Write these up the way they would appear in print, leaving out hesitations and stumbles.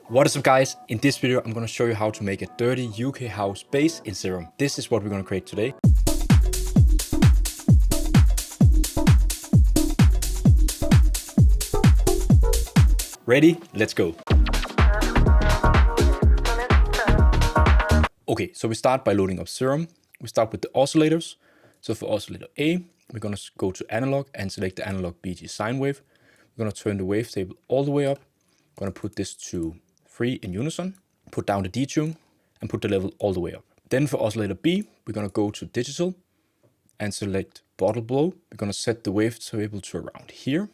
What is up guys? In this video I'm going to show you how to make a dirty UK house bass in Serum. This is what we're going to create today. Ready? Let's go. Okay, so we start by loading up Serum. We start with the oscillators. So for oscillator A, we're going to go to analog and select the analog BG sine wave. We're going to turn the wavetable all the way up. I'm going to put this to 3 in unison, put down the detune, and put the level all the way up. Then for oscillator B, we're going to go to digital and select bottle blow. We're going to set the wavetable to around here,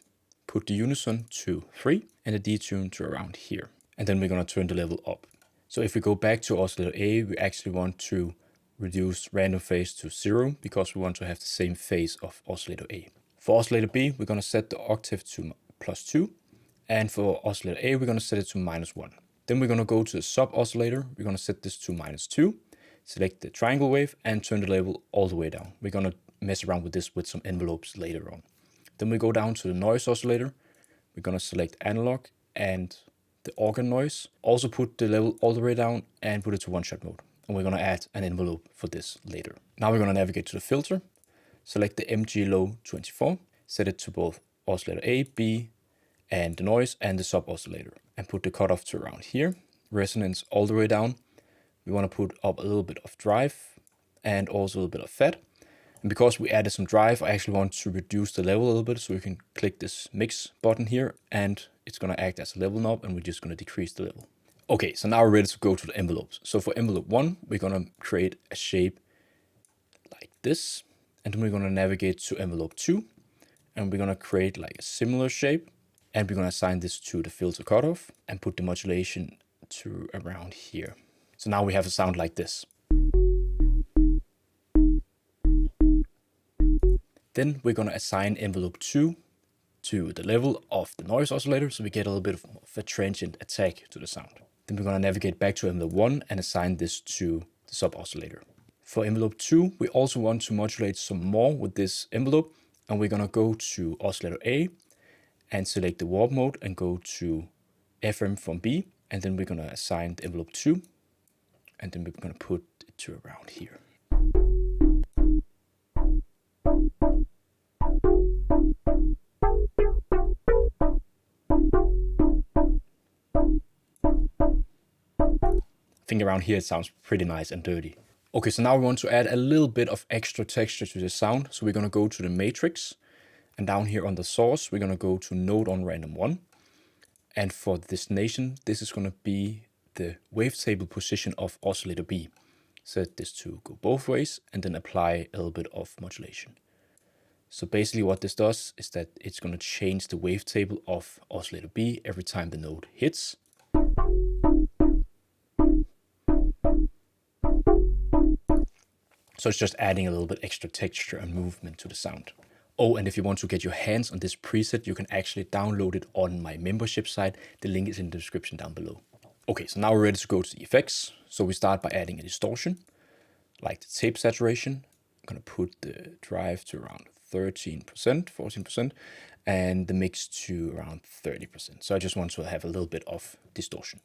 put the unison to 3, and the detune to around here. And then we're going to turn the level up. So if we go back to oscillator A, we actually want to reduce random phase to 0 because we want to have the same phase of oscillator A. For oscillator B, we're going to set the octave to +2. And for oscillator A, we're going to set it to -1. Then we're going to go to the sub oscillator. We're going to set this to -2, select the triangle wave and turn the level all the way down. We're going to mess around with this with some envelopes later on. Then we go down to the noise oscillator. We're going to select analog and the organ noise. Also put the level all the way down and put it to one-shot mode. And we're going to add an envelope for this later. Now we're going to navigate to the filter, select the MG low 24, set it to both oscillator A, B, and the noise and the sub oscillator, and put the cutoff to around here, resonance all the way down. We want to put up a little bit of drive and also a little bit of fat. And because we added some drive, I actually want to reduce the level a little bit, so you can click this mix button here and it's going to act as a level knob, and we're just going to decrease the level. Okay, so now we're ready to go to the envelopes. So for envelope 1, we're going to create a shape like this, and then we're going to navigate to envelope 2, and we're going to create like a similar shape. And we're going to assign this to the filter cutoff and put the modulation to around here. So now we have a sound like this. Then we're going to assign envelope 2 to the level of the noise oscillator, so we get a little bit of a transient attack to the sound. Then we're going to navigate back to envelope 1 and assign this to the sub oscillator. For envelope 2, we also want to modulate some more with this envelope, and we're going to go to oscillator A and select the warp mode and go to FM from B, and then we're going to assign the envelope 2, and then we're going to put it to around here. I think around here it sounds pretty nice and dirty. Okay, so now we want to add a little bit of extra texture to the sound, so we're going to go to the matrix. And down here on the source, we're going to go to node on random 1. And for the destination, this is going to be the wavetable position of oscillator B. Set this to go both ways and then apply a little bit of modulation. So basically what this does is that it's going to change the wavetable of oscillator B every time the node hits. So it's just adding a little bit extra texture and movement to the sound. Oh, and if you want to get your hands on this preset, you can actually download it on my membership site. The link is in the description down below. Okay, so now we're ready to go to the effects. So we start by adding a distortion, like the tape saturation. I'm going to put the drive to around 13%, 14%, and the mix to around 30%. So I just want to have a little bit of distortion.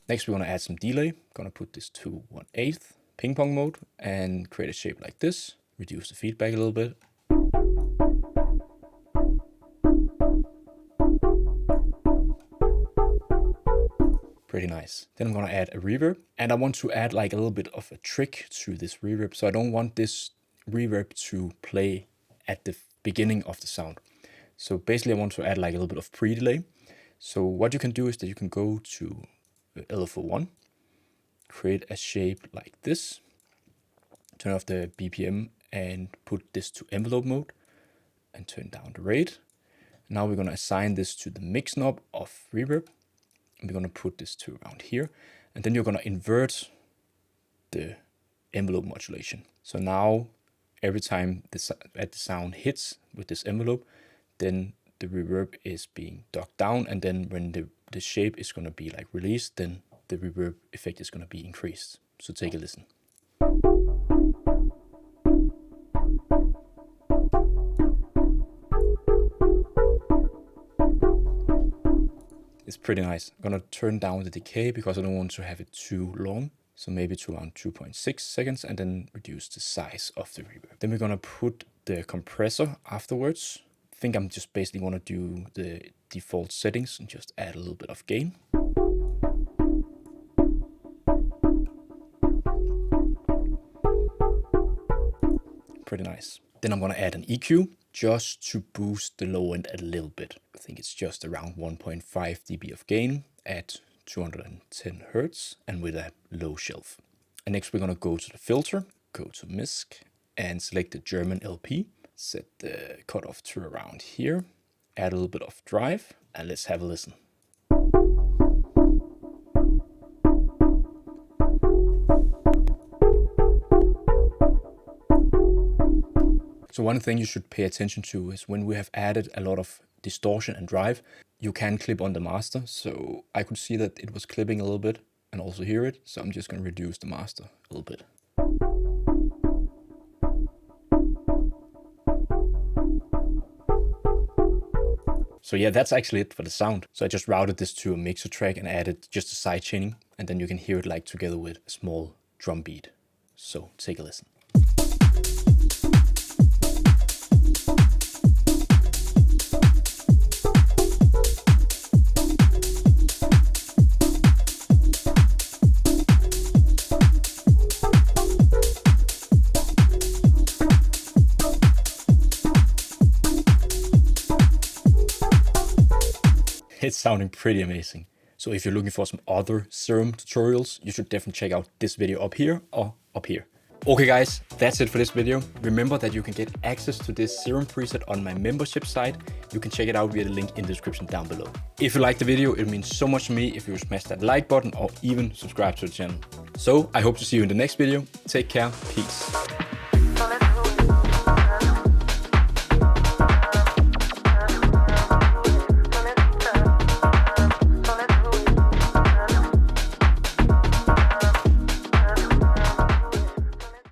Next, we want to add some delay. I'm going to put this to 1/8 ping pong mode and create a shape like this. Reduce the feedback a little bit. Pretty nice. Then I'm going to add a reverb, and I want to add like a little bit of a trick to this reverb. So I don't want this reverb to play at the beginning of the sound. So basically I want to add like a little bit of pre-delay. So what you can do is that you can go to LFO1, create a shape like this, turn off the BPM and put this to envelope mode and turn down the rate. Now we're going to assign this to the mix knob of reverb. And we're going to put this to around here. And then you're going to invert the envelope modulation. So now every time the sound hits with this envelope, then the reverb is being ducked down. And then when the shape is going to be like released, then the reverb effect is going to be increased. So take a listen. pretty nice. I'm gonna turn down the decay because I don't want to have it too long. So maybe to around 2.6 seconds and then reduce the size of the reverb. Then we're gonna put the compressor afterwards. I think I'm just basically gonna do the default settings and just add a little bit of gain. Pretty nice. Then I'm gonna add an EQ just to boost the low end a little bit. I think it's just around 1.5 dB of gain at 210 Hertz and with a low shelf. And next we're gonna go to the filter, go to MISC and select the German LP. Set the cutoff to around here, add a little bit of drive and let's have a listen. So one thing you should pay attention to is when we have added a lot of distortion and drive, you can clip on the master. So I could see that it was clipping a little bit and also hear it. So I'm just going to reduce the master a little bit. So yeah, that's actually it for the sound. So I just routed this to a mixer track and added just a side chaining, and then you can hear it like together with a small drum beat. So take a listen. It's sounding pretty amazing. So if you're looking for some other Serum tutorials, you should definitely check out this video up here or up here. Okay guys, that's it for this video. Remember that you can get access to this Serum preset on my membership site. You can check it out via the link in the description down below. If you liked the video, it means so much to me if you smash that like button or even subscribe to the channel. So I hope to see you in the next video. Take care, peace.